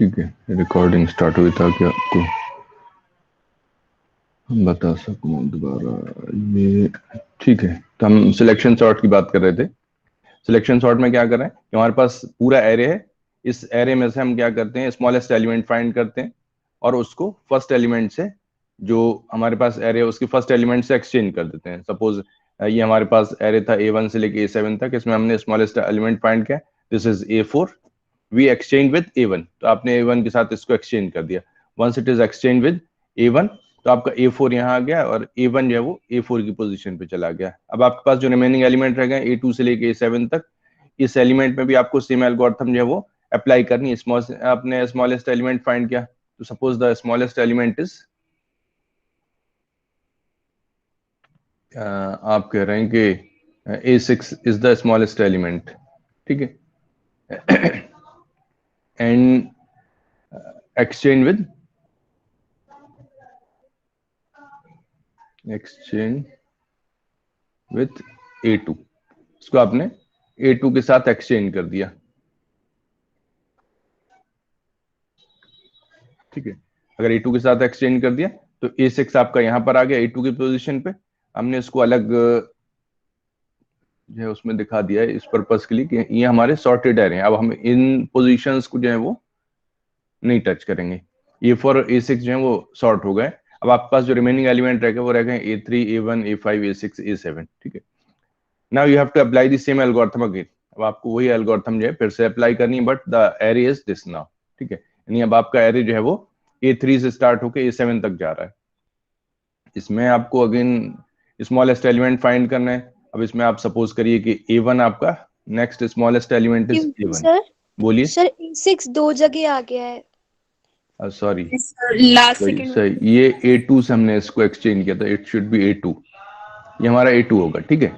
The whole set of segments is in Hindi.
ठीक है, रिकॉर्डिंग स्टार्ट हुई ताकि आपको बता सकूं दोबारा ये। ठीक है, तो हम सिलेक्शन सॉर्ट की बात कर रहे थे। सिलेक्शन सॉर्ट में क्या कर रहे हैं कि हमारे पास पूरा एरे है, इस एरे में से हम क्या करते हैं, स्मॉलेस्ट एलिमेंट फाइंड करते हैं और उसको फर्स्ट एलिमेंट से, जो हमारे पास एरे है उसके फर्स्ट एलिमेंट से एक्सचेंज कर देते हैं। सपोज ये हमारे पास एरे था A1 से लेके A7 तक, इसमें हमने स्मॉलेस्ट एलिमेंट फाइंड किया, this is A4, we exchange with A1, तो आपने A1 के साथ इसको एक्सचेंज कर दिया। Once it is exchange with A1 तो आपका A4 यहाँ आ गया और A1 जो है वो A4 की पोजीशन पे चला गया। अब आपके पास जो रिमेनिंग एलिमेंट रह गए A2 से लेके A7 तक, इस एलिमेंट में भी आपको सेम एल्गोरिथम जो है वो अप्लाई करनी है। आपने स्मॉलेस्ट एलिमेंट फाइंड किया, तो suppose the smallest element is, आप कह रहे हैं कि A6 is the smallest element, ठीक है, एंड exchange with A2, इसको आपने A2 के साथ एक्सचेंज कर दिया। ठीक है, अगर A2 के साथ एक्सचेंज कर दिया तो A6 आपका यहां पर आ गया A2 की पोजीशन पे। हमने इसको अलग जो है उसमें दिखा दिया है इस पर्पस के लिए कि ये हमारे सॉर्टेड एरे हैं। अब हम इन पोजीशंस को जो है वो नहीं टच करेंगे। A4 और A6 जो है वो सॉर्ट हो गए। अब आपके पास जो रिमेनिंग एलिमेंट रह गए वो रह गए A3, A1, A5, A6, A7। ठीक है, now you have to apply the same algorithm again. अब आपको वही एल्गोरिथम जो है फिर से अप्लाई करनी है, but the array is this now. ठीक है, यानी अब आपका एरे जो है वो A3 से स्टार्ट होकर A7 तक जा रहा है। इसमें आपको अगेन स्मॉलेस्ट एलिमेंट फाइंड करना है। अब इसमें आप सपोज करिए कि A1 आपका next smallest element is A1। Sir बोलिए। सर A6 दो जगह आ गया है। सॉरी, लास्ट सही सेकंड। सही, ये A2 से हमने इसको एक्सचेंज किया था, इट शुड बी A2, ये हमारा A2 होगा। ठीक है,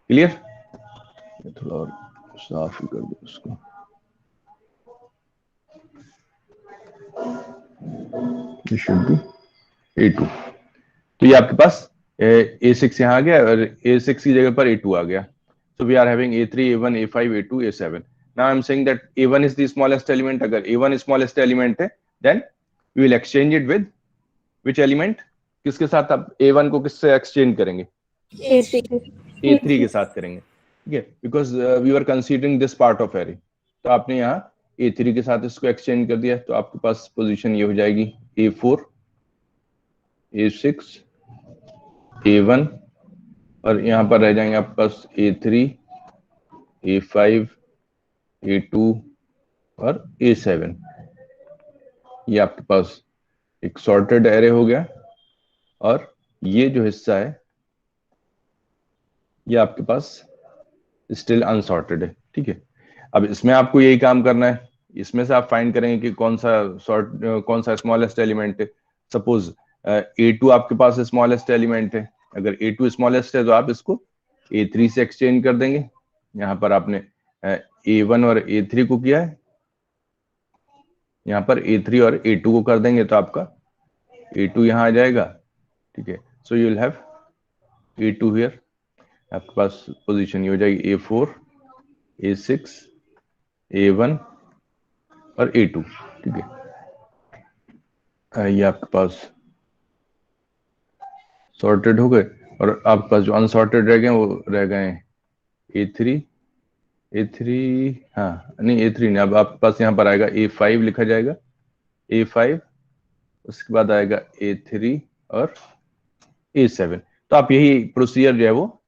क्लियर? थोड़ा और साफ ही कर दो इसको। ये शुड बी A2। तो ये आपके पास A6 यहाँ आ गया और A6 की जगह पर A2 आ गया। So we are having A3, A1, A5, A2, A7। Now I am saying that A1 is the smallest element. अगर A1 स्मॉलेस्ट एलिमेंट है then we will exchange it with which element? किसके साथ आप A1 को किससे एक्सचेंज करेंगे? A3 के साथ करेंगे। ठीक है, because we are considering this part of array. तो आपने यहाँ A3 के साथ इसको एक्सचेंज कर दिया, तो आपके पास पोजीशन ये हो जाएगी A4, A6, A1 और यहाँ पर रह जाएंगे आपके पास A3, A5, A2 और A7। ये आपके पास एक सॉर्टेड एरे हो गया और ये जो हिस्सा है ये आपके पास स्टिल अनसॉर्टेड है। ठीक है, अब इसमें आपको यही काम करना है। इसमें से आप फाइंड करेंगे कि कौन सा स्मॉलेस्ट एलिमेंट है। सपोज A2 आपके पास स्मॉलेस्ट एलिमेंट है। अगर A2 स्मॉलेस्ट है तो आप इसको A3 से एक्सचेंज कर देंगे। यहाँ पर आपने A1 और A3 को किया है, यहाँ पर A3 और A2 को कर देंगे तो आपका A2 यहाँ आ जाएगा। ठीक है, so you will have A2 here. आपके पास पोजीशन ये हो जाएगी A4, A6, A1 और A2। ठीक है, ये आपके पास सॉर्टेड हो गए और आपके पास जो अनसॉर्टेड रह गए वो रह गए A3, हाँ नहीं A3 नहीं, अब आपके पास यहाँ पर आएगा A5 लिखा जाएगा, A5, उसके बाद आएगा A3 और A7। तो आप यही प्रोसीजर जो है वो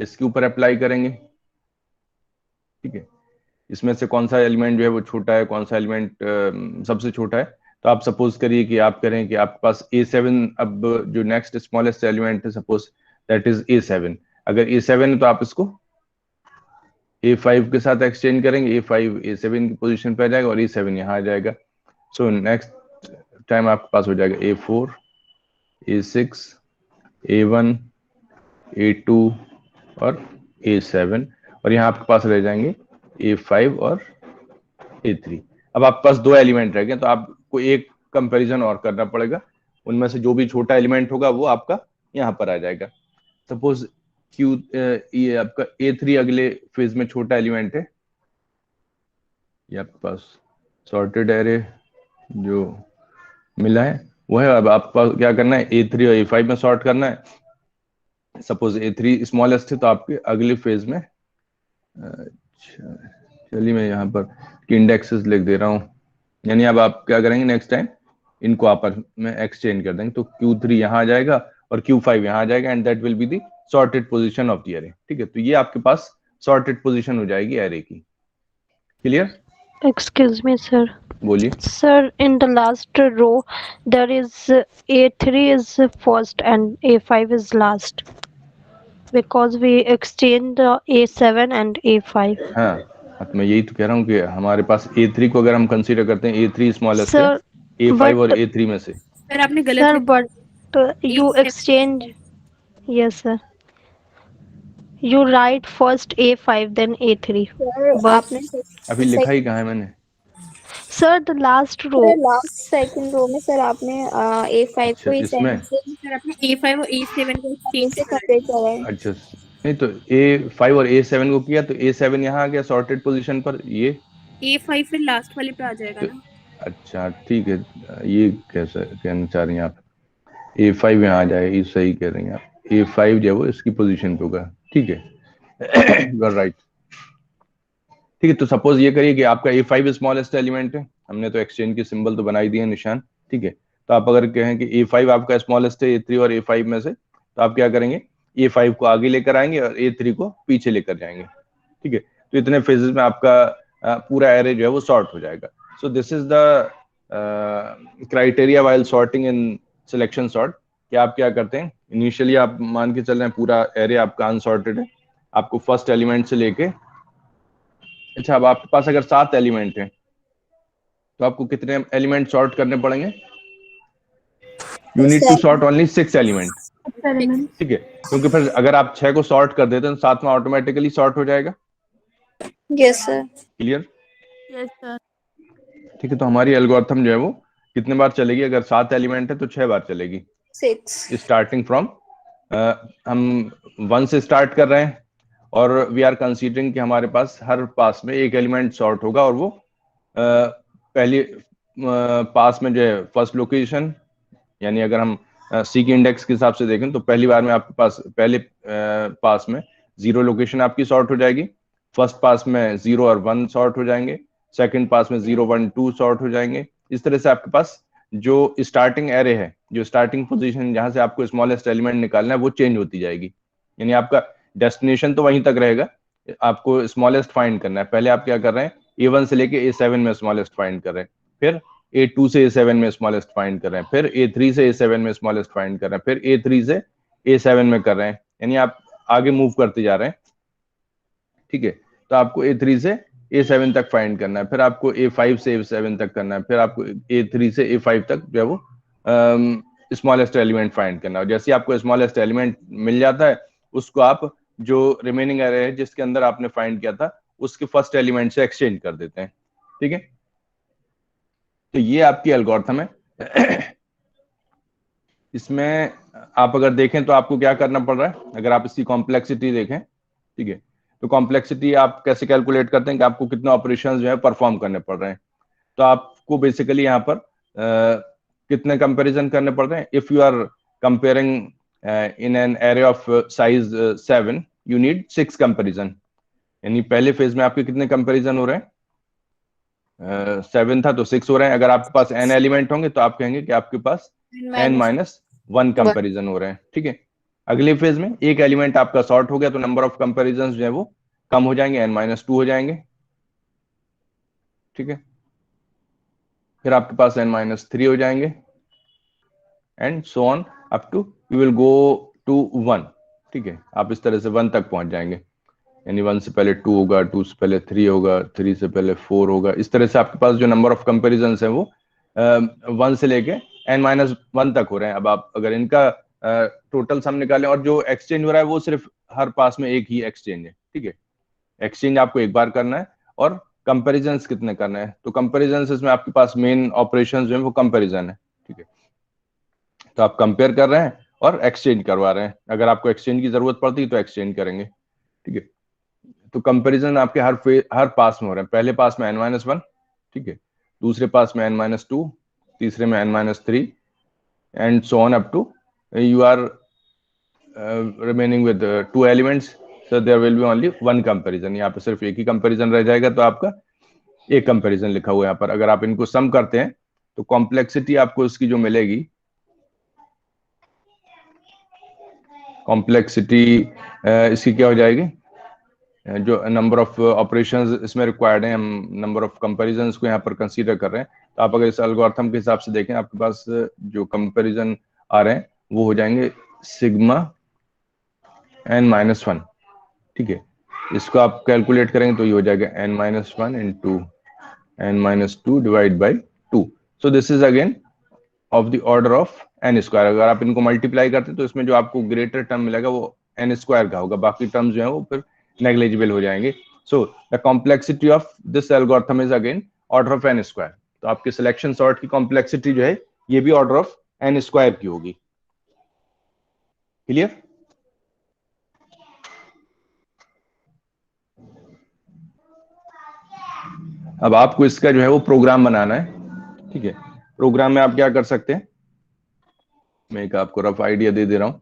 इसके ऊपर अप्लाई करेंगे। ठीक है, इसमें से कौन सा एलिमेंट जो है वो छोटा है, कौन सा एलिमेंट सबसे छोटा है। तो आप सपोज करिए कि आप करें कि आपके पास A7, अब जो नेक्स्ट स्मॉलेस्ट एलिमेंट है सपोज दैट इज A7। अगर A7 है तो आप इसको A5 के साथ एक्सचेंज करेंगे, A5 A7 की पोजीशन पे आ जाएगा और A7 यहाँ आ जाएगा। सो नेक्स्ट टाइम आपके पास हो जाएगा A4, A6, A1, A2 और A7 और यहाँ आपके पास रह जाएंगे A5 और A3। अब आपके पास दो एलिमेंट रह गए तो आपको एक कंपैरिजन और करना पड़ेगा। उनमें से जो भी छोटा एलिमेंट होगा वो आपका यहाँ पर आ जाएगा। सपोज ये आपका A3 अगले फेज में छोटा एलिमेंट है, ये आपके पास सॉर्टेड एरे जो मिला है वो है। अब आपको क्या करना है, A3 और A5 में सॉर्ट करना है। सपोज A3 स्मॉलेस्ट है तो आपके अगले फेज में, अच्छा चलिए मैं यहाँ पर इंडेक्सेस लिख दे रहा हूँ। यानी अब आप क्या करेंगे नेक्स्ट टाइम, इनको आपस में एक्सचेंज कर देंगे, तो Q3 यहाँ आ जाएगा और Q5 यहाँ आ जाएगा, and that will be the sorted position of the array. ठीक है, तो ये आपके पास सॉर्टेड पोजीशन हो जाएगी एरे की। क्लियर? Excuse me, sir. बोलिए। Sir, in the last row, there is A3 is first and A5 is last because we exchange the A7 and A5. हाँ, तो मैं यही तो कह रहा हूँ कि हमारे पास A3 को अगर हम कंसीडर करते हैं, A3 स्मॉलेस्ट है Sir, A5 और but A3 में से। सर आपने गलत sir, लिखा। but you exchange. Yes, sir. You write first A5 then A3. Sir But आपने अभी लिखा ही कहाँ है मैंने? sir, the last row. Last second row में सर आपने A5 अच्छा, को इसमें? A7 से सर आपने A5 और A7 को एक्सचेंज से कंपेयर करा है। अच्छा, नहीं तो A5 और A7 को किया तो A7 यहाँ आ गया सॉर्टेड पोजीशन पर, ये A5 फिर लास्ट वाले पे आ जाएगा तो, ना। अच्छा ठीक है, ये कैसा कहना चाह रही हैं आप? A5 यहाँ आ जाएगा, ये सही कह रही हैं आप। A5 जो है वो इसकी पोजीशन पे होगा। ठीक है, यू आर राइट। ठीक है, तो सपोज ये करिए कि आपका A5 स्मॉलेस्ट एलिमेंट है, हमने तो एक्सचेंज की सिंबल तो बनाई दी है, निशान। ठीक है, तो आप अगर कहें कि A5 आपका स्मॉलेस्ट है A3 और A5 में से, तो आप क्या करेंगे, A5 को आगे लेकर आएंगे और A3 को पीछे लेकर जाएंगे। ठीक है, तो इतने फेजेस में आपका पूरा एरे जो है वो सॉर्ट हो जाएगा। सो this is the criteria while sorting in selection sort. कि आप क्या करते हैं, इनिशियली आप मान के चल रहे हैं पूरा एरे आपका अनसॉर्टेड है, आपको फर्स्ट एलिमेंट से लेके, अच्छा अब आपके पास अगर 7 एलिमेंट हैं तो आपको कितने एलिमेंट सॉर्ट करने पड़ेंगे? You need to sort only 6 element. ठीक है, क्योंकि फिर अगर आप 6 को सॉर्ट कर देते हैं तो 7 में ऑटोमेटिकली सॉर्ट हो जाएगा। Yes sir. Clear? Yes sir. ठीक है, तो हमारी एल्गोरिथम जो है वो कितने बार चलेगी? अगर 7 एलिमेंट है तो 6 बार चलेगी। 6 स्टार्टिंग फ्रॉम, हम 1 से स्टार्ट कर रहे हैं और वी आर कंसीडरिंग कि हमारे पास हर पास में एक एलिमेंट सॉर्ट होगा, और वो पहली पास में जो है फर्स्ट लोकेशन, यानी अगर हम सी के इंडेक्स के हिसाब से देखें तो पहली बार में आपके पास पहले पास में 0 लोकेशन आपकी सॉर्ट हो जाएगी, फर्स्ट पास में 0 और 1 सॉर्ट हो जाएंगे, सेकंड पास में 0 1 2 सॉर्ट हो जाएंगे। इस तरह से आपके पास जो स्टार्टिंग एरे है, जो स्टार्टिंग पोजीशन जहां से आपको स्मॉलेस्ट एलिमेंट निकालना है, वो चेंज होती जाएगी। यानी आपका डेस्टिनेशन तो वहीं तक रहेगा, आपको स्मॉलेस्ट फाइंड करना है। पहले आप क्या कर रहे हैं, A1 से लेके A7 में स्मॉलेस्ट फाइंड कर रहे हैं, फिर A2 से A7 में स्मॉलेस्ट फाइंड कर रहे हैं, फिर A3 से A7 में स्मॉलेस्ट फाइंड कर रहे हैं, फिर A3 से A7 में कर रहे हैं। यानी आप आगे मूव करते जा रहे हैं। ठीक है, तो आपको A3 से A7 तक फाइंड करना है, फिर आपको A5 से A7 तक करना है, फिर आपको A3 से A5 तक जो है वो स्मॉलेस्ट एलिमेंट फाइंड करना है। जैसे आपको स्मॉलेस्ट एलिमेंट मिल जाता है, उसको आप जो रिमेनिंग एरे है जिसके अंदर आपने फाइंड किया था, उसके फर्स्ट एलिमेंट से एक्सचेंज कर देते हैं। ठीक है, तो ये आपकी एल्गोरिथम है। इसमें आप अगर देखें तो आपको क्या करना पड़ रहा है, अगर आप इसकी कॉम्प्लेक्सिटी देखें, ठीक है, तो कॉम्प्लेक्सिटी आप कैसे कैलकुलेट करते हैं कि आपको कितने ऑपरेशंस जो है परफॉर्म करने पड़ रहे हैं। तो आपको बेसिकली यहाँ पर कितने कंपैरिजन करने पड़ रहे हैं? If you are comparing in an array of size 7, you need 6 comparison. यानी पहले फेज में आपके कितने कंपैरिजन हो रहे हैं? 7 था तो 6 हो रहे हैं। अगर आपके पास n एलिमेंट होंगे तो आप कहेंगे कि आपके पास n-1 कंपैरिजन हो रहे हैं। ठीक है, अगले फेज में एक एलिमेंट आपका सॉर्ट हो गया तो नंबर ऑफ कंपैरिजन जो है वो कम हो जाएंगे, n-2 हो जाएंगे। ठीक है, फिर आपके पास n-3 हो जाएंगे, and so on up to you will go to 1। ठीक है, आप इस तरह से 1 तक पहुंच जाएंगे। यानी 1 से पहले 2 होगा, 2 से पहले 3 होगा, 3 से पहले 4 होगा। इस तरह से आपके पास जो नंबर ऑफ कंपेरिजन है वो 1 से लेके n-1 तक हो रहे हैं। अब आप अगर इनका टोटल सम निकालें, और जो एक्सचेंज हो रहा है वो सिर्फ हर पास में एक ही एक्सचेंज है। ठीक है, एक्सचेंज आपको एक बार करना है, और कंपेरिजन कितने करना है? तो कंपेरिजन इसमें आपके पास मेन ऑपरेशन जो है वो कंपेरिजन है। ठीक है, तो आप कंपेयर कर रहे हैं और एक्सचेंज करवा रहे हैं। अगर आपको एक्सचेंज की जरूरत पड़ती है तो एक्सचेंज करेंगे। ठीक है, तो कंपैरिजन आपके हर पास में हो रहे हैं। पहले पास में n-1, ठीक है, दूसरे पास में n-2, तीसरे में n-3 and so on up to you are remaining with 2 elements, so there will be only one comparison. यहाँ पे सिर्फ एक ही कंपैरिजन रह जाएगा, तो आपका एक कंपैरिजन लिखा हुआ है यहाँ पर। अगर आप इनको सम करते हैं तो कॉम्प्लेक्सिटी आपको इसकी जो मिलेगी, कॉम्प्लेक्सिटी इसकी क्या हो जाएगी, जो नंबर ऑफ ऑपरेशंस इसमें रिक्वायर्ड है, हम नंबर ऑफ कंपैरिजंस को यहाँ पर कंसीडर कर रहे हैं। तो आप अगर इस एल्गोरिथम के हिसाब से देखें, आपके पास जो कंपैरिजन आ रहे हैं वो हो जाएंगे सिग्मा n-1, ठीक है। इसको आप कैलकुलेट करेंगे तो ये हो जाएगा n-1 into n-2 divide by 2। So this is again of the order of n square. अगर आप इनको मल्टीप्लाई करते हैं तो इसमें जो आपको ग्रेटर टर्म मिलेगा वो n स्क्वायर का होगा, बाकी टर्म्स जो है वो फिर नेग्लिजिबल हो जाएंगे। So the complexity of this algorithm is again order of n square. तो आपके सिलेक्शन सॉर्ट की कॉम्प्लेक्सिटी जो है ये भी ऑर्डर ऑफ n स्क्वायर की होगी। क्लियर? अब आपको इसका जो है वो प्रोग्राम बनाना है, ठीक है। प्रोग्राम में आप क्या कर सकते हैं, मैं एक आपको रफ आइडिया दे दे रहा हूं,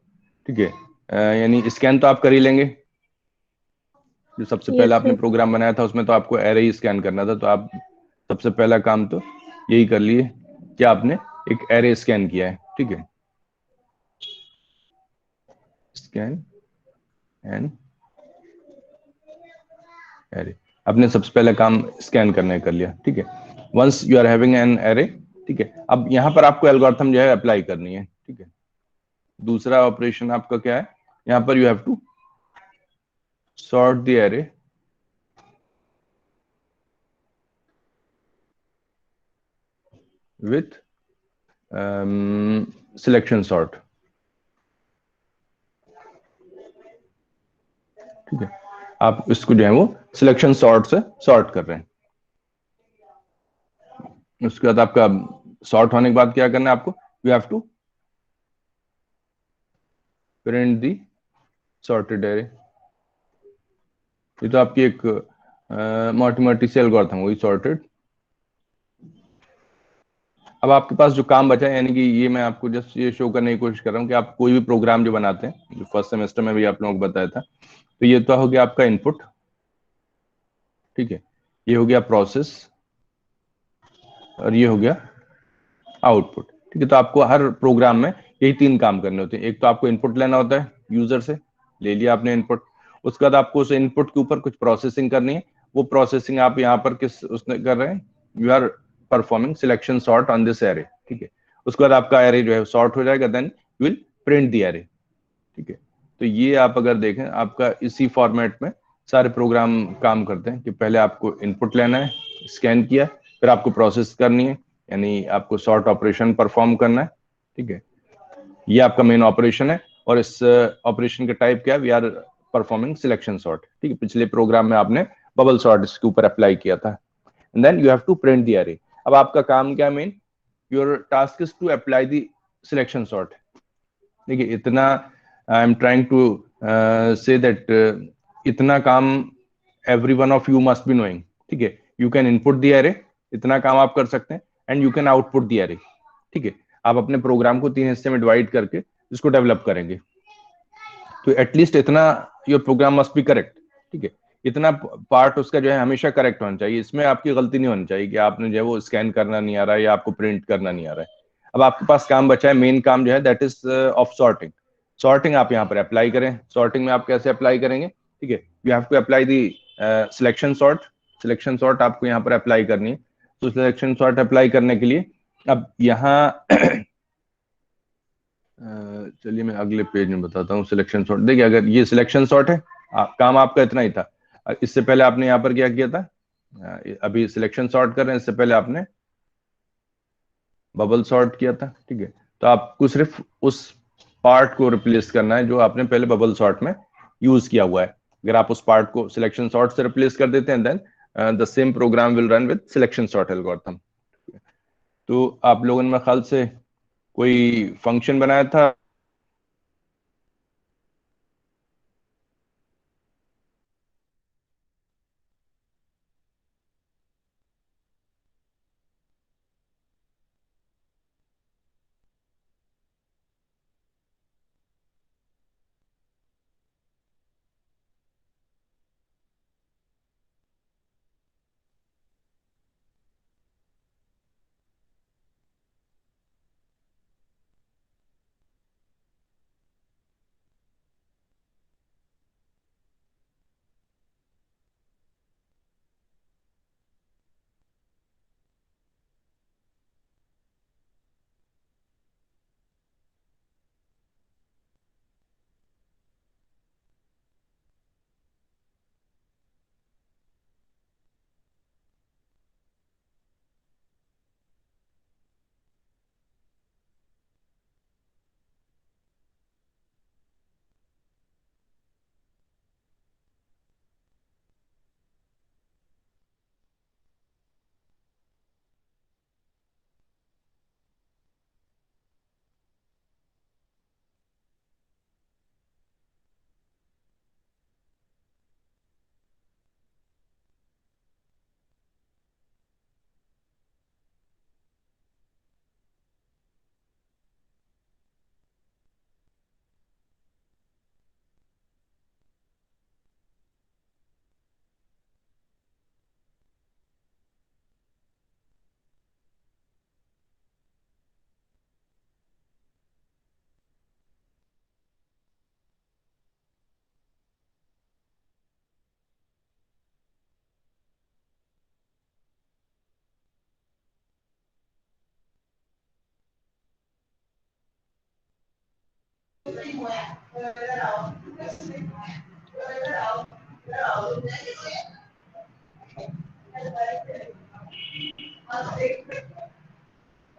ठीक है। यानी स्कैन तो आप कर ही लेंगे, जो सबसे पहले आपने प्रोग्राम बनाया था उसमें तो आपको एरे ही स्कैन करना था, तो आप सबसे पहला काम तो यही कर लिए कि आपने एक एरे स्कैन किया है, ठीक है। स्कैन एंड एरे, आपने सबसे पहला काम स्कैन करने कर लिया, ठीक है। Once you are having an array, ठीक है, अब यहां पर आपको एल्गोरिथम जो है अप्लाई करनी है, ठीक है। दूसरा ऑपरेशन आपका क्या है, यहां पर you have to sort the array with selection sort, ठीक है। आप इसको जो है वो सिलेक्शन सॉर्ट से सॉर्ट कर रहे हैं। उसके बाद आपका सॉर्ट होने के बाद क्या करना है आपको, you have to print the sorted array. ये तो आपकी एक मोटी सी एल्गोरिथम हुई सॉर्टेड। अब आपके पास जो काम बचा है, यानी कि ये मैं आपको जस्ट ये शो करने की कोशिश कर रहा हूँ कि आप कोई भी प्रोग्राम जो बनाते हैं, जो फर्स्ट सेमेस्टर में भी आप लोगों को बताया था, तो ये तो हो गया आपका इनपुट, ठीक है। ये हो गया प्रोसेस और ये हो गया आउटपुट, ठीक है। तो आपको हर प्रोग्राम में यही तीन काम करने होते हैं। एक तो आपको इनपुट लेना होता है यूजर से, ले लिया आपने इनपुट। उसके बाद आपको उस इनपुट के ऊपर कुछ प्रोसेसिंग करनी है। वो प्रोसेसिंग आप यहाँ पर किस उसने कर रहे हैं, you are performing selection sort on this array, ठीक है। उसके बाद आपका एरे जो है सॉर्ट हो जाएगा, then you will print the array, ठीक है। तो ये आप अगर देखें, आपका इसी फॉर्मेट में सारे प्रोग्राम काम करते हैं कि पहले आपको इनपुट लेना है, स्कैन किया, फिर आपको प्रोसेस करनी है, यानी आपको सॉर्ट ऑपरेशन परफॉर्म करना है, ठीक है। ये आपका मेन ऑपरेशन है और इस ऑपरेशन का टाइप क्या है, we are performing selection sort, ठीक है। पिछले प्रोग्राम में आपने बबल सॉर्ट इसके ऊपर अप्लाई किया था, and then you have to print the array. अब आपका काम क्या है, main your task is to apply the selection sort. देखिए इतना I am trying to say that इतना काम every one of you must be knowing, ठीक है। You can input the array, इतना काम आप कर सकते हैं, and you can output the array, ठीक है। आप अपने प्रोग्राम को 3 हिस्से में डिवाइड करके इसको डेवलप करेंगे, तो एटलीस्ट इतना your program must be correct, ठीक है। इतना पार्ट उसका जो है हमेशा करेक्ट होना चाहिए, इसमें आपकी गलती नहीं होनी चाहिए कि आपने जो है वो स्कैन करना नहीं आ रहा है या आपको प्रिंट करना नहीं आ रहा है। अब आपके पास काम बचा है, मेन काम जो है that is of sorting. Sorting आप यहाँ पर अप्लाई करें। सॉर्टिंग में आप कैसे अप्लाई करेंगे, ठीक है, you have to apply the selection sort. Selection sort आपको यहाँ पर अप्लाई करनी है। तो सिलेक्शन सॉर्ट अप्लाई करने के लिए अब यहाँ चलिए मैं अगले पेज में बताता हूँ सिलेक्शन सॉर्ट। देखिए अगर ये सिलेक्शन सॉर्ट है, काम आपका इतना ही था। इससे पहले आपने यहाँ पर क्या किया था, अभी सिलेक्शन सॉर्ट कर रहे हैं, इससे पहले आपने बबल सॉर्ट किया था, ठीक है। तो आपको सिर्फ उस पार्ट को रिप्लेस करना है जो आपने पहले बबल सॉर्ट में यूज किया हुआ है। अगर आप उस पार्ट को सिलेक्शन सॉर्ट से रिप्लेस कर देते हैं, then the same program will run with selection sort algorithm. तो आप लोगों ने मेरे ख्याल से कोई फंक्शन बनाया था,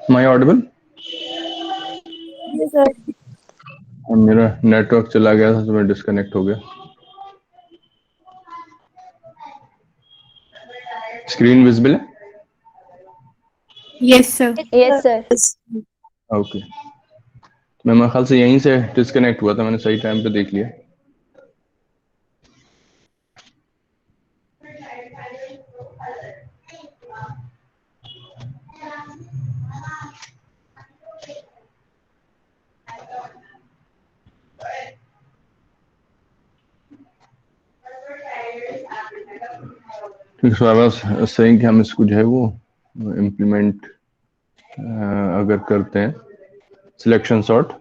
Am I audible? Yes, sir. और मेरा नेटवर्क चला गया था तो मैं डिस्कनेक्ट हो गया। स्क्रीन विजिबल है? Yes sir. Yes sir. Okay, मेरे ख्याल से यहीं से डिस्कनेक्ट हुआ था, मैंने सही टाइम पे देख लिया। सो आई वाज सेइंग कि हम इसको जो है वो इम्प्लीमेंट अगर करते हैं सिलेक्शन सॉर्ट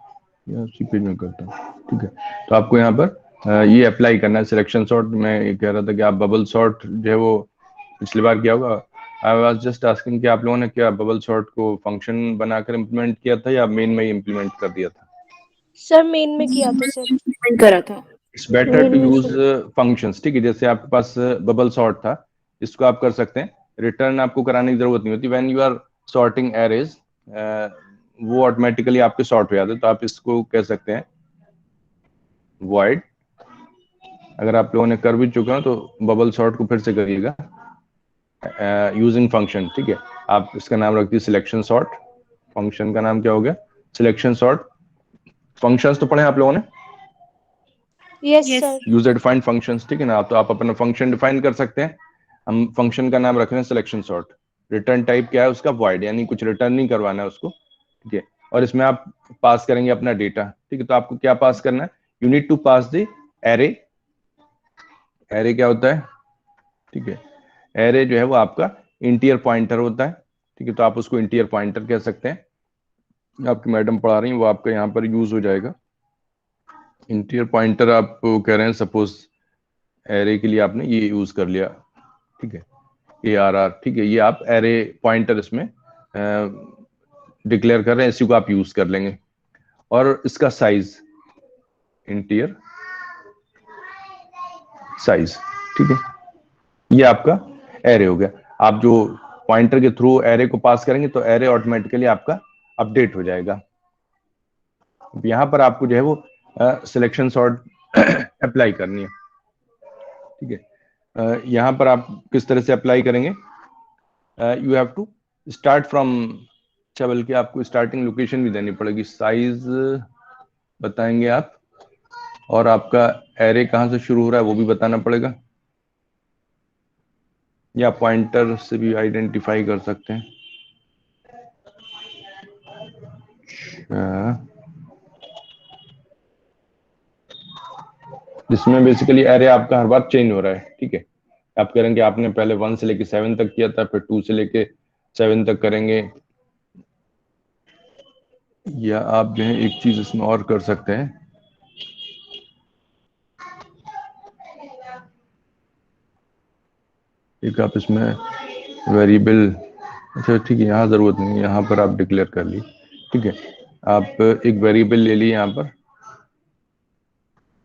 या उसी पेज में करता हूँ, ठीक है। तो आपको यहाँ पर ये अप्लाई करना है सिलेक्शन सॉर्ट। मैं ये कह रहा था कि आप बबल सॉर्ट जो है वो पिछली बार किया होगा। आई वाज जस्ट आस्किंग कि आप लोगों ने क्या बबल सॉर्ट को फंक्शन बनाकर इम्प्लीमेंट किया था या मेन में ही इम्प्लीमेंट कर दिया था? सर मेन में किया था सर। इम्प्लीमेंट करा था। इट्स बेटर टू Main में यूज फंक्शंस, ठीक है। जैसे आपके पास बबल सॉर्ट था, इसको आप कर सकते हैं, रिटर्न आपको कराने की जरूरत नहीं होती। When you are sorting arrays वो ऑटोमेटिकली आपके सॉर्ट हो जाते हैं। तो आप इसको कह सकते हैं void, अगर आप लोगों ने कर भी चुके हो तो बबल सॉर्ट को फिर से करिएगा यूजिंग फंक्शन, ठीक है। आप इसका नाम रख दीजिए सिलेक्शन सॉर्ट, फंक्शन का नाम क्या हो गया सिलेक्शन सॉर्ट। फंक्शंस तो पढ़े आप लोगों ने, yes Yes. Sir. User defined functions, ठीक है ना। तो आप अपना फंक्शन डिफाइन कर सकते हैं। हम फंक्शन का नाम रख रहे हैं सिलेक्शन सॉर्ट। रिटर्न टाइप क्या है उसका void, यानी कुछ रिटर्न नहीं करवाना है उसको, ठीक है। और इसमें आप पास करेंगे अपना डेटा, ठीक है। तो आपको क्या पास करना है, you need to pass the array. Array क्या होता है, ठीक है। एरे जो है वो आपका इंटीजर पॉइंटर होता है, ठीक है। तो आप उसको इंटीजर पॉइंटर कह सकते हैं। आपकी मैडम पढ़ा रही हैं वो आपका यहाँ पर यूज हो जाएगा। इंटीजर पॉइंटर आप कह रहे हैं, सपोज एरे के लिए आपने ये यूज कर लिया, ठीक है, ARR, ठीक है। ये आप एरे पॉइंटर इसमें डिक्लेयर कर रहे हैं, इसी को आप यूज कर लेंगे। और इसका साइज इंटीजर साइज, ठीक है। ये आपका एरे हो गया। आप जो पॉइंटर के थ्रू एरे को पास करेंगे तो एरे ऑटोमेटिकली आपका अपडेट हो जाएगा। यहां पर आपको जो है वो सिलेक्शन सॉर्ट अप्लाई करनी है, ठीक है। यहां पर आप किस तरह से अप्लाई करेंगे, you have to start from, अच्छा बल्कि आपको स्टार्टिंग लोकेशन भी देनी पड़ेगी। साइज बताएंगे आप, और आपका एरे कहां से शुरू हो रहा है वो भी बताना पड़ेगा, या पॉइंटर से भी आइडेंटिफाई कर सकते हैं। जिसमें बेसिकली एरे आपका हर बार चेंज हो रहा है, ठीक है। आप करेंगे, आपने पहले 1 से लेके 7 तक किया था, फिर 2 से लेके 7 तक करेंगे। या आप जो है एक चीज इसमें और कर सकते हैं, एक आप इसमें वेरिएबल, अच्छा ठीक है, यहाँ जरूरत नहीं है, यहाँ पर आप डिक्लेयर कर ली, ठीक है। आप एक वेरिएबल ले ली, यहाँ पर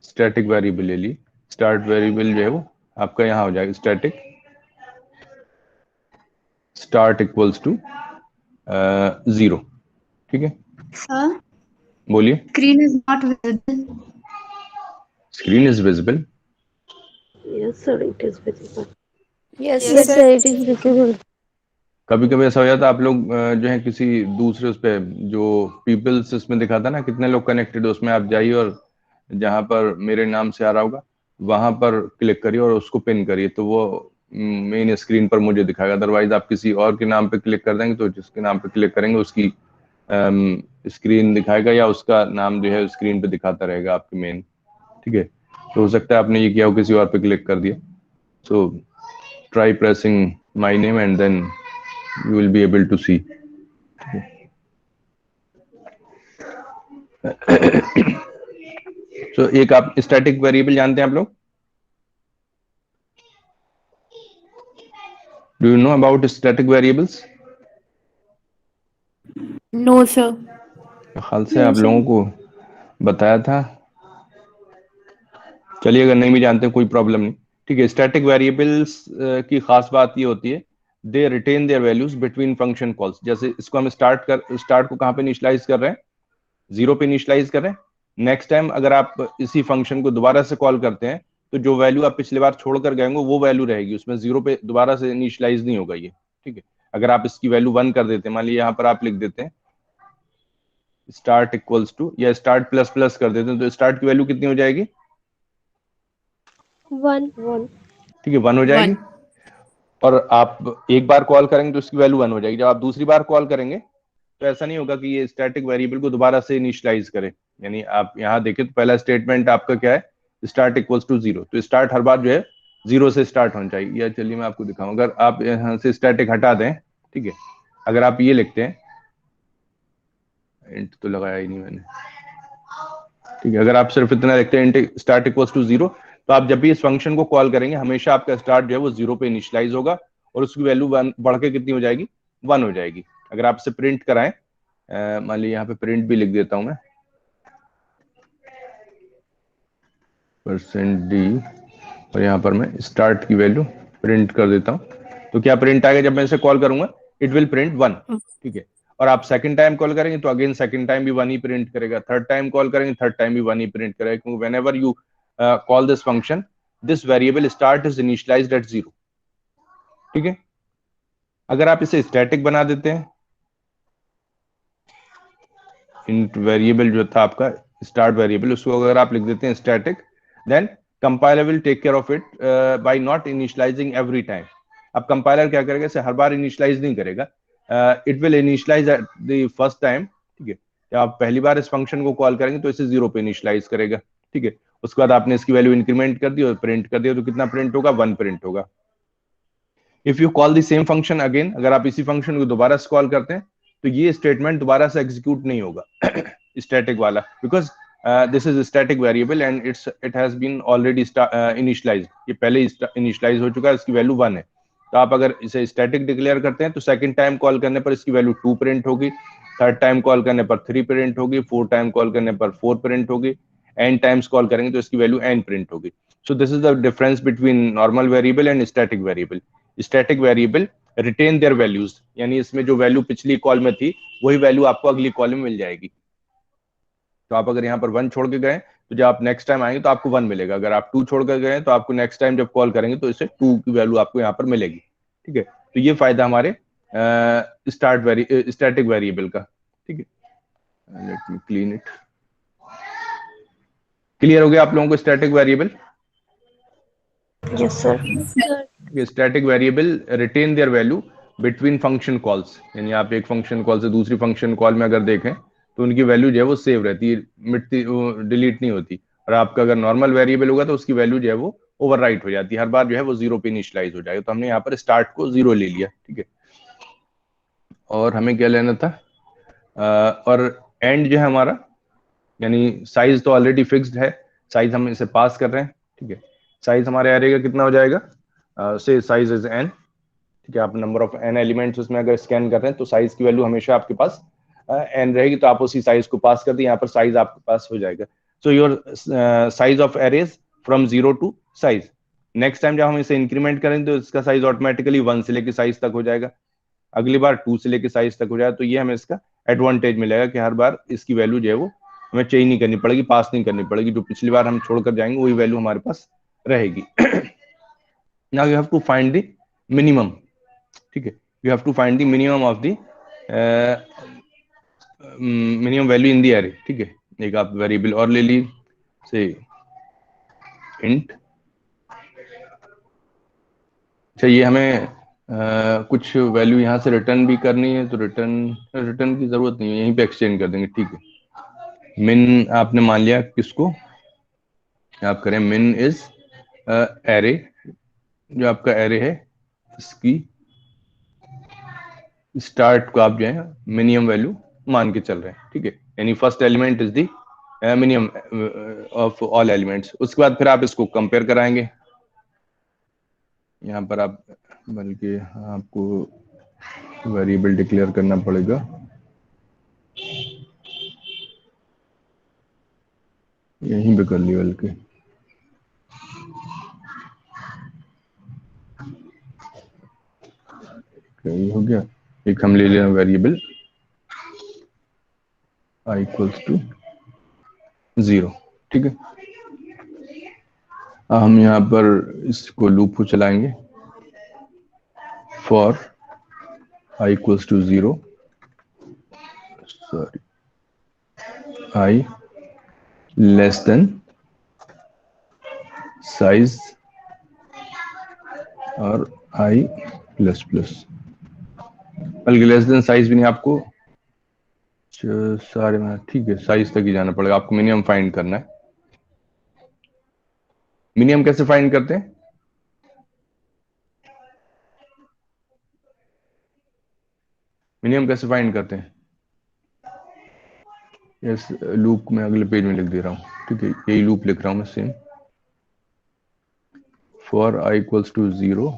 स्टैटिक वेरिएबल ले ली। स्टार्ट वेरिएबल जो है वो आपका यहाँ हो जाएगा स्टैटिक स्टार्ट इक्वल्स टू 0, ठीक है। Sir, बोलिए। screen is not visible. Screen is visible, Yes sir, it is visible. Yes, Yes sir. sir, it is visible. कभी कभी ऐसा हो जाता है आप लोग जो है किसी दूसरे उस पे जो पीपल्स इसमें दिखाता ना कितने लोग कनेक्टेड है, उसमें आप जाइए और जहां पर मेरे नाम से आ रहा होगा वहां पर क्लिक करिए और उसको पिन करिए, तो वो मेन स्क्रीन पर मुझे दिखाएगा। अदरवाइज आप किसी और के नाम पे क्लिक कर देंगे तो जिसके नाम पे क्लिक करेंगे उसकी स्क्रीन दिखाएगा, या उसका नाम जो है स्क्रीन पे दिखाता रहेगा आपके मेन, ठीक है। तो हो सकता है आपने ये किया हो, किसी और पे क्लिक कर दिया। So try pressing my name and then you will be able to see. So एक आप static variable जानते हैं आप लोग? Do you know about static variables? No sir. ख्याल से आप लोगों को बताया था। चलिए, अगर नहीं भी जानते कोई प्रॉब्लम नहीं, ठीक है। स्टैटिक वेरिएबल्स की खास बात ये होती है, they retain their values between function calls. जैसे इसको हम स्टार्ट को कहाँ पे इनिशियलाइज कर रहे हैं, 0 पे इनिशियलाइज कर रहे हैं। नेक्स्ट टाइम अगर आप इसी फंक्शन को दोबारा से कॉल करते हैं तो जो वैल्यू आप पिछली बार छोड़कर गए होंगे वो वैल्यू रहेगी, उसमें 0 पे दोबारा से इनिशियलाइज नहीं होगा ये, ठीक है। अगर आप इसकी वैल्यू 1 कर देते हैं, मान लीजिए यहाँ पर आप लिख देते हैं स्टार्ट इक्वल्स टू, या स्टार्ट प्लस प्लस कर देते हैं, तो स्टार्ट की वैल्यू कितनी हो जाएगी? 1 ठीक है, 1 हो जाएगी। 1 और आप एक बार कॉल करेंगे तो इसकी वैल्यू 1 हो जाएगी। जब आप दूसरी बार कॉल करेंगे तो ऐसा नहीं होगा कि ये स्टैटिक वेरिएबल को दोबारा से इनिशियलाइज करे। यानी आप यहाँ देखें तो पहला स्टेटमेंट आपका क्या है, स्टार्ट इक्वल्स टू 0, तो स्टार्ट हर बार जो है 0 से स्टार्ट होना चाहिए। या चलिए मैं आपको दिखाऊं, अगर आप यहाँ से स्टैटिक हटा दें, ठीक है, अगर आप ये लिखते हैं, इंट तो लगाया ही नहीं मैंने, ठीक है, अगर आप सिर्फ इतना लिखते हैं इंट स्टार्ट इक्वल्स टू 0, तो आप जब भी इस फंक्शन को कॉल करेंगे हमेशा आपका स्टार्ट जो है वो 0 पे इनिशियलाइज होगा और उसकी वैल्यू 1 बढ़ के कितनी हो जाएगी, 1 हो जाएगी। अगर आप इसे प्रिंट कराएं, मान लीजिए यहाँ पे प्रिंट भी लिख देता हूं मैं, %d, और यहाँ पर मैं स्टार्ट की वैल्यू प्रिंट कर देता हूँ, तो क्या प्रिंट आएगा? जब मैं इसे कॉल करूंगा इट विल प्रिंट 1, ठीक है। और आप सेकंड टाइम कॉल करेंगे तो अगेन सेकंड टाइम भी 1 ही प्रिंट करेगा, थर्ड टाइम कॉल करेंगे थर्ड टाइम भी 1 ही प्रिंट करेगा, क्योंकि whenever you call this function this variable start is initialized at 0, ठीक है। अगर आप इसे स्टैटिक बना देते हैं, इंट वेरिएबल जो था आपका स्टार्ट वेरिएबल, उसको अगर आप लिख देते हैं static, then compiler will take care of it by not initializing every time. अब कंपाइलर क्या करेगा, इसे हर बार इनिशियलाइज नहीं करेगा, it will initialize at the first time, ठीक है। जब आप पहली बार इस फंक्शन को कॉल करेंगे तो इसे 0 पे इनिशियलाइज करेगा, ठीक है। उसके बाद आपने इसकी वैल्यू इंक्रीमेंट कर दी और प्रिंट कर दिया, तो कितना प्रिंट होगा, 1 प्रिंट होगा। If you call the same function again, अगर आप इसी फंक्शन को दोबारा से कॉल करते हैं तो ये स्टेटमेंट दोबारा से एग्जीक्यूट नहीं होगा स्टैटिक वाला, because this is static variable and it has been already initialized, ये पहले इनिशियलाइज हो चुका है, इसकी वैल्यू 1 है। तो आप अगर इसे स्टैटिक डिक्लेयर करते हैं तो सेकंड टाइम कॉल करने पर इसकी वैल्यू 2 प्रिंट होगी, थर्ड टाइम कॉल करने पर 3 प्रिंट होगी, फोर्थ टाइम कॉल करने पर 4 प्रिंट होगी, n टाइम्स कॉल करेंगे तो इसकी वैल्यू n प्रिंट होगी। So this is the difference between normal variable and static variable. Static variable retain their values, यानी इसमें जो वैल्यू पिछली कॉल में थी वही वैल्यू आपको अगली कॉल में मिल जाएगी। तो आप अगर यहाँ पर 1 छोड़ के गए तो जब आप नेक्स्ट टाइम आएंगे तो आपको 1 मिलेगा, अगर आप 2 छोड़ कर गए तो आपको नेक्स्ट टाइम जब कॉल करेंगे तो इसे 2 की वैल्यू आपको यहाँ पर मिलेगी, ठीक है। तो ये फायदा हमारे स्टैटिक वेरिएबल का, ठीक है। Let me clean it. Clear हो गया आप लोगों को static variable? Yes sir. Static variable retain their value between function calls, यानी आप एक फंक्शन कॉल से दूसरी फंक्शन कॉल में अगर देखें तो उनकी वैल्यू जो है वो सेव रहती है, मिटती, डिलीट नहीं होती। और आपका अगर नॉर्मल वेरिएबल होगा तो उसकी वैल्यू जो है वो ओवरराइट हो जाती है, हर बार जो है वो 0 पे इनिशियलाइज हो जाएगा। तो हमने यहाँ पर स्टार्ट को 0 ले लिया, ठीक है। और हमें क्या लेना था, और एंड जो है हमारा, यानी साइज तो ऑलरेडी फिक्स्ड है, साइज हम इसे पास कर रहे हैं, ठीक है। साइज हमारे एरे का कितना हो जाएगा, से साइज इज n, ठीक है। आप नंबर ऑफ n एलिमेंट्स उसमें अगर स्कैन कर रहे हैं तो साइज की वैल्यू हमेशा आपके पास n रहेगी, तो आप उसी साइज को पास कर दें, यहाँ पर साइज आपके पास हो जाएगा। So your size of arrays from 0 to size. Next time जब हम इसे इंक्रीमेंट करेंगे तो इसका साइज ऑटोमेटिकली 1 से लेकर साइज तक हो जाएगा, अगली बार 2 से लेकर साइज तक हो जाएगा। तो ये हमें इसका एडवांटेज मिलेगा कि हर बार इसकी वैल्यू जो है वो हमें चेंज नहीं करनी पड़ेगी, पास नहीं करनी पड़ेगी, जो पिछली बार हम छोड़कर जाएंगे वही वैल्यू हमारे पास रहेगी। Now you have to find the minimum, ठीक है। You have to find the minimum of the minimum value in the array, ठीक है। एक आप वेरिएबल और ले ली, से इंट। अच्छा, ये हमें कुछ वैल्यू यहाँ से रिटर्न भी करनी है, तो रिटर्न की जरूरत नहीं है, यहीं पे एक्सचेंज कर देंगे, ठीक है। मिन आपने मान लिया किसको, आप करें मिन इज एरे, जो आपका एरे है इसकी स्टार्ट को आप जो है मिनिमम वैल्यू मान के चल रहे हैं, ठीक है। यानी first element is the minimum of all elements. उसके बाद फिर आप इसको कंपेयर कराएंगे, यहाँ पर आप, बल्कि आपको वेरिएबल डिक्लेयर करना पड़ेगा, यहीं पे कर लिया बल्कि यही हो गया। एक हम ले लेना वेरिएबल i इक्वल्स टू 0, ठीक है। हम यहाँ पर इसको लूप को चलाएंगे for i equals to 0, sorry i less than size और i प्लस प्लस, बल्कि लेस देन साइज भी नहीं, आपको सारे में ठीक है साइज तक ही जाना पड़ेगा। आपको मिनिमम फाइंड करना है। मिनिमम कैसे फाइंड करते हैं? मिनिमम कैसे फाइंड करते हैं? यस, लूप में अगले पेज में लिख दे रहा हूँ, ठीक है, यही लूप लिख रहा हूँ मैं same. For i equals to 0,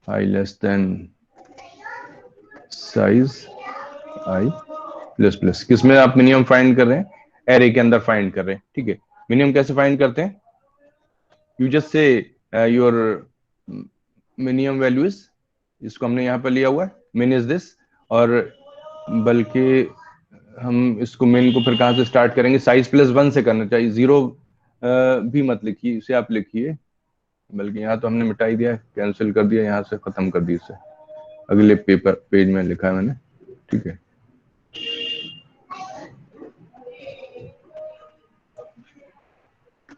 i less than size i plus plus. किसमें आप मिनिमम फाइंड कर रहे हैं? एरे के अंदर फाइंड कर रहे हैं, ठीक है। मिनिमम कैसे फाइंड करते हैं? You just say your minimum value is, इसको हमने यहाँ पर लिया हुआ है, मिन इज दिस, और बल्कि हम इसको मिन को फिर कहाँ से स्टार्ट करेंगे? साइज प्लस 1 से करना चाहिए, 0 भी मत लिखिए, इसे आप लिखिए, बल्कि यहाँ तो हमने मिटा ही दिया, कैंसिल कर दिया, यहाँ से खत्म कर दिया इसे, अगले पेज में लिखा है मैंने, ठीक है।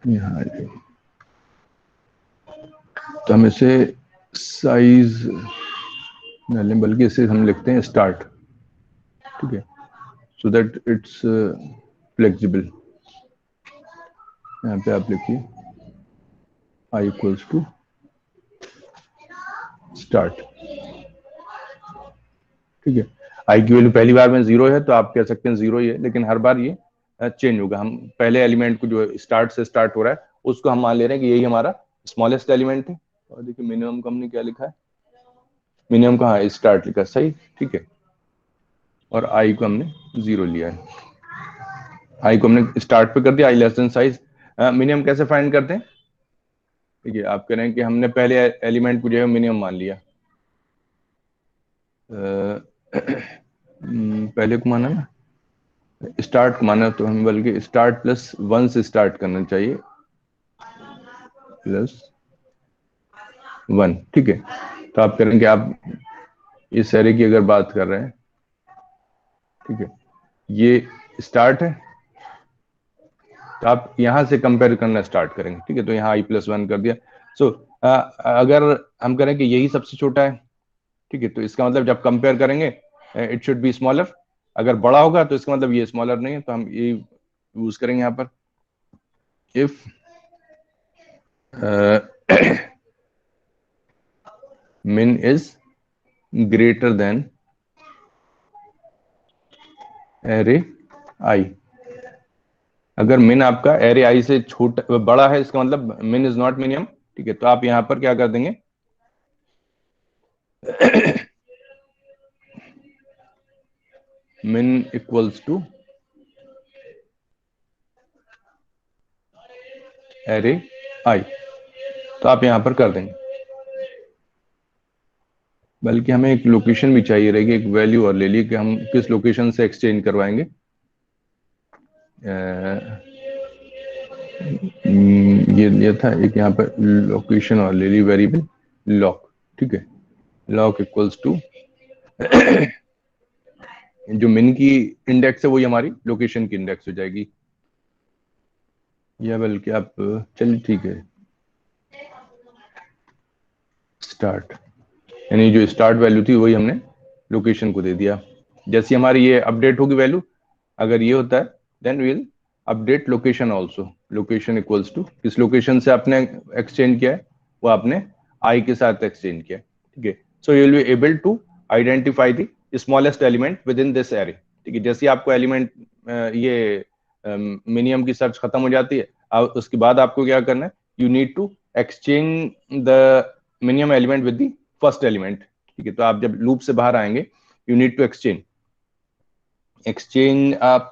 यहाँ तो हम इसे साइज न लें, बल्कि इसे हम लिखते हैं स्टार्ट, ठीक है, सो दैट इट्स फ्लेक्सिबल। यहाँ पे आप लिखिए i इक्वल्स टू स्टार्ट, ठीक है। i की वैल्यू पहली बार में 0 है तो आप कह सकते हैं 0 ही है, लेकिन हर बार ये चेंज होगा। हम पहले एलिमेंट को जो स्टार्ट से स्टार्ट हो रहा है उसको हम मान ले रहे हैं कि यही हमारा स्मॉलेस्ट एलिमेंट है। और देखिए मिनिमम का हमने क्या लिखा है? मिनिमम कहाँ है? स्टार्ट लिखा, सही, ठीक है। और i को हमने 0 लिया है, i को हमने स्टार्ट पे कर दिया, i less than size. Minimum कैसे फाइंड करते हैं? ठीक है, आप कह रहे हैं कि हमने पहले एलिमेंट को जो है मिनिमम मान लिया, पहले को माना ना, स्टार्ट को माना, तो हम बल्कि स्टार्ट प्लस 1 से स्टार्ट करना चाहिए, प्लस 1, ठीक है। तो आप करें कि आप इस एरे की अगर बात कर रहे हैं, ठीक है, ये स्टार्ट है, तो आप यहां से कंपेयर करना स्टार्ट करेंगे, ठीक है। तो यहाँ i प्लस 1 कर दिया। सो अगर हम करें कि यही सबसे छोटा है, ठीक है, तो इसका मतलब जब कंपेयर करेंगे इट शुड बी स्मॉलर। अगर बड़ा होगा तो इसका मतलब ये स्मॉलर नहीं है, तो हम ये यूज करेंगे यहाँ पर, if min is greater than array i। अगर min आपका array i से छोटा बड़ा है, इसका मतलब min is not minimum, ठीक है। तो आप यहां पर क्या कर देंगे? min equals to array i, तो आप यहां पर कर देंगे। बल्कि हमें एक लोकेशन भी चाहिए रहेगी, एक वैल्यू और ले ली कि हम किस लोकेशन से एक्सचेंज करवाएंगे। ये था एक, यहाँ पर लोकेशन और ले ली, वेरिएबल लॉक, ठीक है। लॉक इक्वल्स टू जो मिन की इंडेक्स है वही हमारी लोकेशन की इंडेक्स हो जाएगी, या बल्कि आप चलिए ठीक है, स्टार्ट, यानी जो स्टार्ट वैल्यू थी वही हमने लोकेशन को दे दिया। जैसी हमारी ये अपडेट होगी वैल्यू, अगर ये होता है then will update location also. Location equals to किस लोकेशन से आपने एक्सचेंज किया है, वो आपने आई के साथ एक्सचेंज किया, ठीक है। So you will be able to identify the smallest element within this array, ठीक है। जैसे आपको एलिमेंट ये मिनिमम की सर्च खत्म हो जाती है, उसके बाद आपको क्या करना है? You need to exchange the minimum element with the first element, ठीक है। तो आप जब लूप से बाहर आएंगे, यू नीड टू एक्सचेंज आप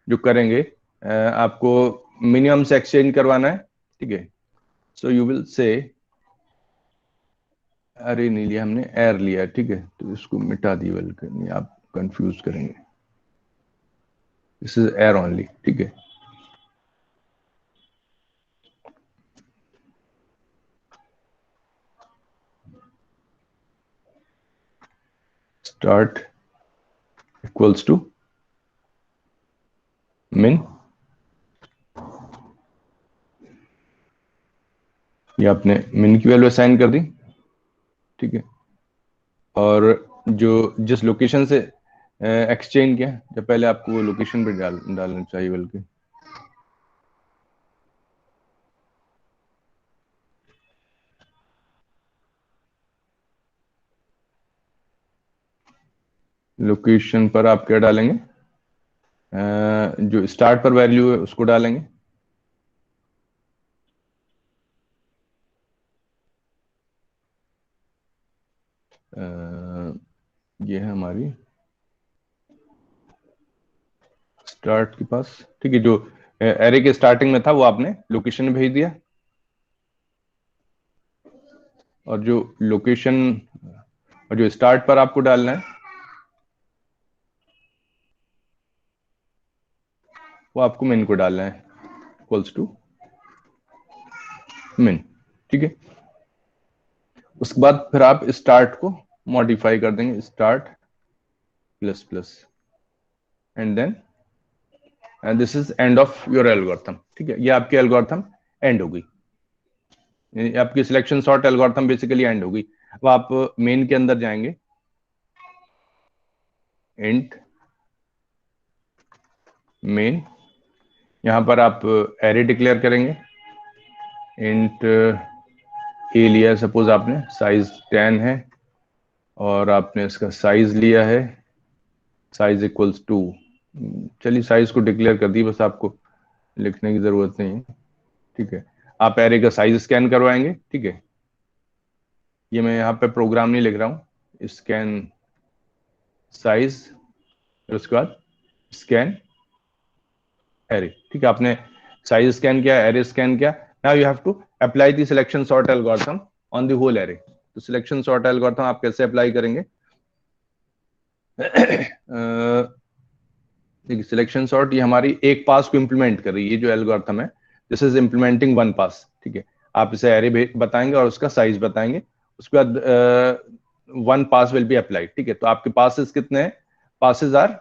जो करेंगे आपको मिनिमम से एक्सचेंज करवाना है, ठीक है। सो यू विल से, अरे नहीं लिया हमने, एर लिया, ठीक है, तो इसको मिटा दी, बल्कि नहीं आप कंफ्यूज करेंगे, दिस इज एर ओनली, ठीक है। स्टार्ट इक्वल्स टू मिन, ये आपने मिन की वैल्यू असाइन कर दी, ठीक है। और जो जिस लोकेशन से एक्सचेंज किया, जब पहले आपको वो लोकेशन पे डालना चाहिए, बल्कि लोकेशन पर आप क्या डालेंगे, जो स्टार्ट पर वैल्यू है उसको डालेंगे, ये है हमारी स्टार्ट के पास, ठीक है। जो एरे के स्टार्टिंग में था वो आपने लोकेशन में भेज दिया, और जो लोकेशन और जो स्टार्ट पर आपको डालना है वो आपको मिन को डालना है, इक्वल्स टू मिन, ठीक है। उसके बाद फिर आप स्टार्ट को मॉडिफाई कर देंगे, start plus plus, and then this is end of your algorithm, ठीक है। ये आपकी एल्गोरिथम एंड हो गई, आपकी selection sort algorithm basically end हो गई। अब आप मेन के अंदर जाएंगे, इंट मेन, यहां पर आप एरे डिक्लेयर करेंगे, इंट ए लिया सपोज आपने, साइज 10 है, और आपने इसका साइज लिया है, साइज इक्वल्स टू, चलिए साइज को डिक्लेयर कर दी, बस आपको लिखने की जरूरत नहीं है, ठीक है। आप एरे का साइज स्कैन करवाएंगे, ठीक है। ये मैं यहाँ पे प्रोग्राम नहीं लिख रहा हूँ, स्कैन साइज, उसके बाद स्कैन एरे, ठीक है। आपने साइज स्कैन किया, एरे स्कैन किया, now you have to apply the selection sort algorithm on the whole array. तो सिलेक्शन सॉर्ट एल्गोरिथम आप कैसे अप्लाई करेंगे, देखिए सिलेक्शन सॉर्ट ये हमारी एक पास को इंप्लीमेंट कर रही है, ये जो एल्गोरिथम है this is implementing one pass, ठीक है। आप इसे एरे बताएंगे और उसका साइज बताएंगे, उसके बाद one pass will be applied, ठीक है। तो आपके पासेस कितने हैं, passes are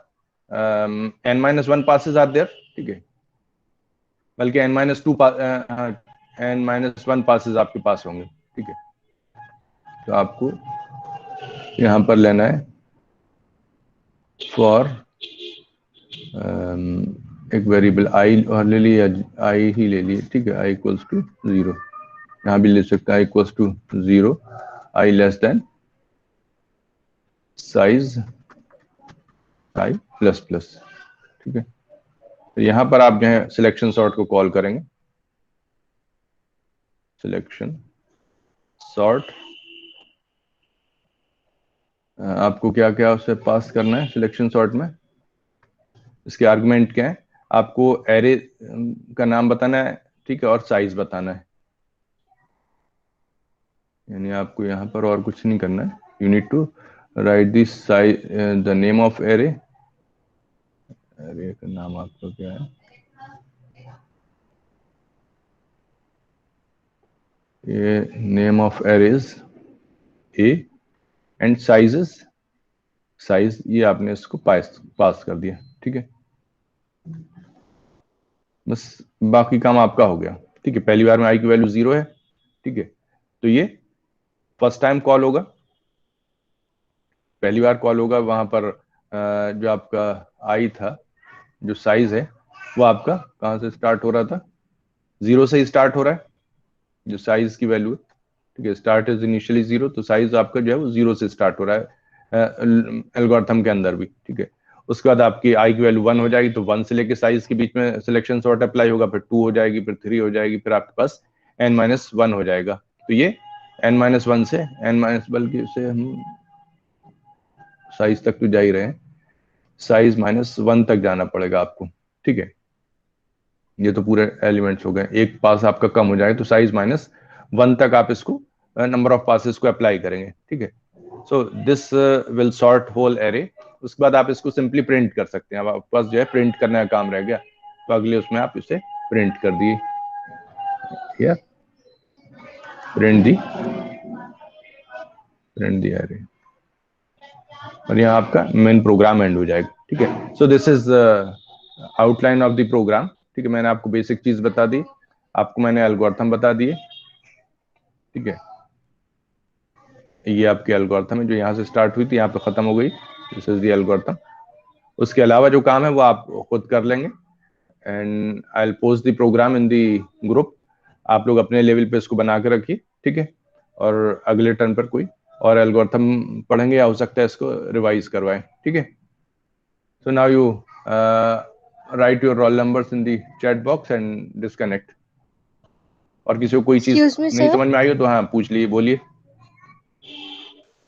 n-1 passes are there, ठीक है, बल्कि n-2 n-1 पासेस आपके पास होंगे, ठीक है। तो आपको यहां पर लेना है फॉर एक वेरिएबल आई और ले लिया, आई ही ले लिए, ठीक है, आई इक्वल्स टू 0, यहाँ भी ले सकते हैं I equals to 0, I less than size I plus plus, ठीक है। तो यहाँ पर आप जो है सिलेक्शन सॉर्ट को कॉल करेंगे, सिलेक्शन सॉर्ट, आपको क्या क्या उसे पास करना है सिलेक्शन सॉर्ट में, इसके आर्गुमेंट क्या है, आपको एरे का नाम बताना है, ठीक है, और साइज बताना है, यानी आपको यहाँ पर और कुछ नहीं करना है, you need to write this size, the name of array, array का नाम आपका क्या है, ये name of arrays a, and sizes, size ये आपने इसको पास कर दिया, ठीक है। बस बाकी काम आपका हो गया, ठीक है। पहली बार में आई की वैल्यू 0 है, ठीक है, तो ये फर्स्ट टाइम कॉल होगा, पहली बार कॉल होगा, वहां पर जो आपका आई था, जो साइज है वो आपका कहां से स्टार्ट हो रहा था, 0 से ही स्टार्ट हो रहा है, जो साइज की वैल्यू है, ठीक है। स्टार्ट इज इनिशियली 0, तो साइज आपका जो है वो 0 से स्टार्ट हो रहा है एल्गोरिथम के अंदर भी, ठीक है। उसके बाद आपकी आई की वैल्यू 1 हो जाएगी, तो 1 से लेके साइज के बीच में सिलेक्शन सॉर्ट अप्लाई होगा, फिर 2 हो जाएगी, फिर 3 हो जाएगी, फिर आपके पास n-1 हो जाएगा। तो ये n-1 से बल्कि से हम साइज तक तो जा ही रहे हैं, साइज -1 तक जाना पड़ेगा आपको, ठीक है। ये तो पूरे एलिमेंट्स हो गए, एक पास आपका कम हो जाएगा तो साइज -1 तक आप इसको नंबर ऑफ पासेस को अप्लाई करेंगे, ठीक है। So this will sort whole array. उसके बाद आप इसको सिंपली प्रिंट कर सकते हैं। अब आपके पास जो है प्रिंट करने का काम रह गया, तो अगले उसमें आप इसे प्रिंट कर दिए, या प्रिंट दी एरे, और यहाँ आपका मेन प्रोग्राम एंड हो जाएगा, ठीक है। So this is outline of the program, ठीक है। मैंने आपको बेसिक चीज बता दी, आपको मैंने एल्गोरिथम बता दिए, ठीक है। ये आपकी एल्गोरिथम है जो यहाँ से स्टार्ट हुई थी, यहाँ पे खत्म हो गई, दिस इज द एल्गोरिथम। उसके अलावा जो काम है वो आप खुद कर लेंगे, and I will post the program in the group. आप लोग अपने लेवल पे इसको बना के रखिए, ठीक है। और अगले टर्न पर कोई और एल्गोरिथम पढ़ेंगे, या हो सकता है इसको रिवाइज करवाएं, ठीक है। So now you right your roll numbers in the chat box and disconnect. और किसी को कोई चीज Excuse me, नहीं sir. समझ में आई हो तो हाँ पूछ लिए, बोलिए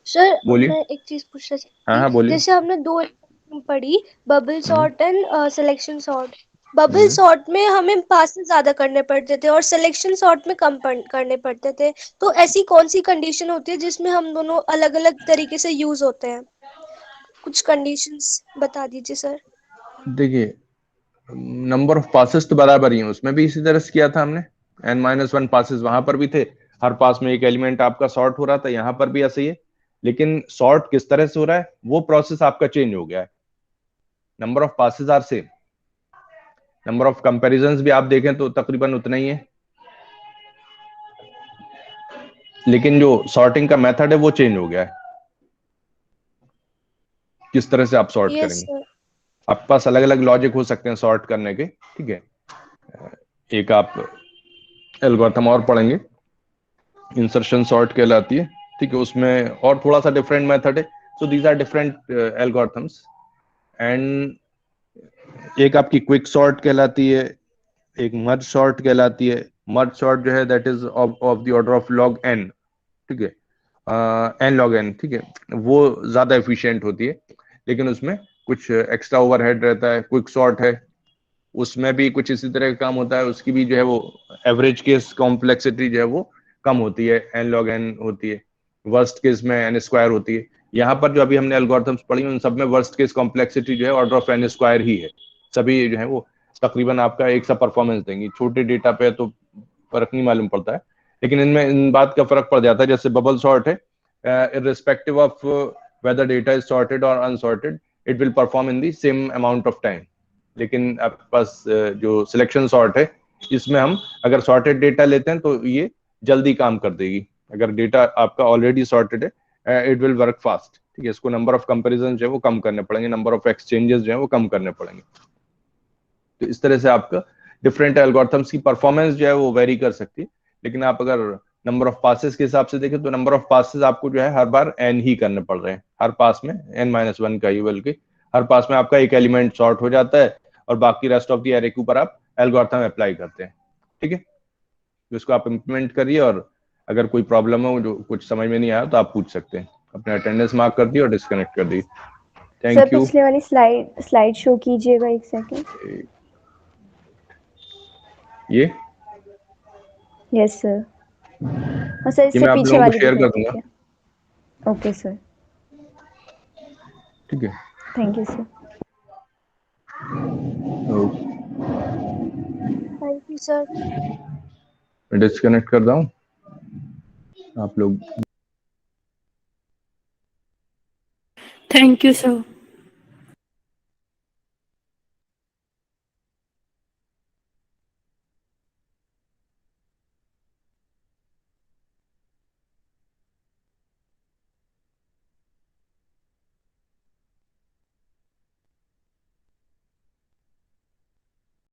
सर बोलिए। मैं एक चीज पूछना हाँ चाहती हाँ थी, बोलिए। जैसे हमने दो पढ़ी, bubble sort and selection sort. Bubble hmm. Sort में हमें पासेस ज्यादा करने पड़ते थे और सिलेक्शन सॉर्ट में कम करने पड़ते थे, तो ऐसी कौन सी कंडीशन होती है जिसमें हम दोनों अलग अलग तरीके से यूज होते हैं? कुछ कंडीशंस बता दीजिए सर। देखिए, नंबर ऑफ पासेस तो बराबर ही है, उसमें भी इसी तरह से किया था हमने। n-1 पासेस वहां पर भी थे, हर पास में एक एलिमेंट आपका सॉर्ट हो रहा था, यहाँ पर भी ऐसे ही है। लेकिन सॉर्ट किस तरह से हो रहा है वो प्रोसेस आपका चेंज हो गया है। Number of passes are same, number of comparisons भी आप देखें तो तकरीबन उतना ही है, लेकिन जो सॉर्टिंग का मेथड है वो चेंज हो गया है, किस तरह से आप सॉर्ट यस करेंगे। सर। आपके पास अलग अलग लॉजिक हो सकते हैं सॉर्ट करने के, ठीक है। एक आप एल्गोरिथम और पढ़ेंगे, इंसर्शन सॉर्ट कहलाती है, ठीक है। उसमें और थोड़ा सा डिफरेंट मेथड है। So these are different algorithms. And एक आपकी क्विक सॉर्ट कहलाती है, एक मर्ज सॉर्ट कहलाती है। मर्ज सॉर्ट जो है that is of the order of log n, ठीक है, एन लॉग एन, ठीक है। वो ज्यादा एफिशिएंट होती है, लेकिन उसमें कुछ एक्स्ट्रा ओवरहेड रहता है। क्विक सॉर्ट है, उसमें भी कुछ इसी तरह का काम होता है, उसकी भी जो है वो एवरेज केस कॉम्प्लेक्सिटी जो है वो कम होती है, एन लॉग एन होती है। वर्स्ट केस में एन स्क्वायर होती है। यहाँ पर जो अभी हमने एल्गोरिथम्स पढ़ी उन सब में वर्स्ट केस कॉम्प्लेक्सिटी जो है ऑर्डर ऑफ एन स्क्वायर ही है। सभी जो है वो तकरीबन आपका एक सा परफॉर्मेंस देंगी। छोटे डेटा पे तो फर्क नहीं मालूम पड़ता है, लेकिन इनमें इन बात का फर्क पड़ जाता है। जैसे बबल सॉर्ट है, irrespective of whether data is sorted or unsorted, it will perform in the same amount of time। लेकिन आपके पास जो सिलेक्शन सॉर्ट है, इसमें हम अगर सॉर्टेड डेटा लेते हैं तो ये जल्दी काम कर देगी। अगर डेटा आपका ऑलरेडी सॉर्टेड है, इट विल वर्क फास्ट, ठीक है। इसको नंबर ऑफ कंपैरिजन जो है वो कम करने पड़ेंगे, नंबर ऑफ एक्सचेंजेस जो है वो कम करने पड़ेंगे। तो इस तरह से आपका डिफरेंट एल्गोरिथम्स की परफॉर्मेंस जो है वो वेरी कर सकती है। लेकिन आप अगर नंबर ऑफ पासेस के हिसाब से देखें तो नंबर ऑफ पासेस आपको जो है हर बार एन ही करने पड़ रहे हैं, हर पास में n-1 का ही, बल्कि हर पास में आपका एक एलिमेंट सॉर्ट हो जाता है और बाकी रेस्ट ऑफ द एरे के ऊपर आप एल्गोरिथम अप्लाई करते हैं, ठीक है। तो इसको आप इम्प्लीमेंट करिए, और अगर कोई प्रॉब्लम हो जो कुछ समझ में नहीं आया तो आप पूछ सकते हैं। अपने अटेंडेंस मार्क कर दिए और डिस्कनेक्ट कर दिए। Sir thank you. पिछले वाली स्लाइड शो कीजिएगा, एक सेकंड। ये यस सर। और सर ये इससे मैं आप पीछे लोगों को वाली शेयर भी कर कर दूंगा, दीजिए। ओके सर, ठीक है। Thank you sir. Thank you sir. मैं डिस्कनेक्ट कर रहा हूँ, आप लोग थैंक यू सर।